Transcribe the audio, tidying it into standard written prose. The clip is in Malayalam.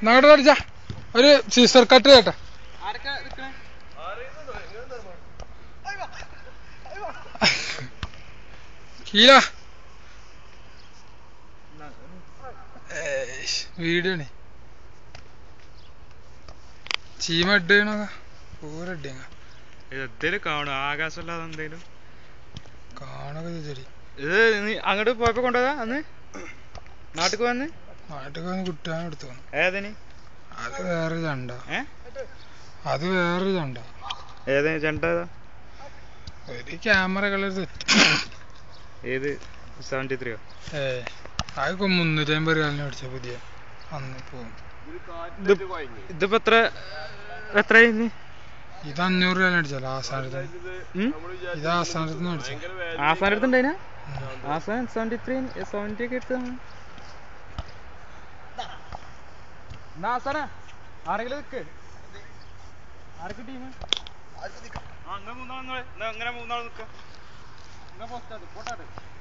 അങ്ങോട്ട് അടിച്ചാ ഒരു സീസർ കട്ട് കേട്ടെ കീല വീഡിയോ ചീമ ഇടണ പൂരടിങ്ങ എന്തേലും കാണും ആകാശമല്ലാതെ എന്തേലും കാണൊക്കെ ചെടി ഇത് നീ അങ്ങോട്ട് പോയപ്പോ കൊണ്ടുപോയതാ അന്ന് നാട്ടിക്ക് വന്ന് കുട്ടാൻ എടുത്തു ഏതിന് അത് വേറൊരു ചണ്ട അത് വേറൊരു ചണ്ട ഏത് ചെണ്ട ഒരു ക്യാമറ കളർ സെറ്റ് ഏത് 73 അത് 350 കാലിന് മേടിച്ച പുതിയ അന്ന് പോകും ഇതിപ്പോ എത്രയായി ഇത് 500 രൂപ മേടിച്ചല്ലോ ആസാനത്ത് ഇത് ആസാനത്ത് മേടിച്ച ആസാനടുത്തുണ്ടായിനാ ആസാൻ 70 ഒക്കെ എടുത്തതാണ് ആരെങ്കിലും നിക്ക് ആർക്ക് ടീം അങ്ങനെ മൂന്നാൾ നിക്ക പോസ്റ്റാ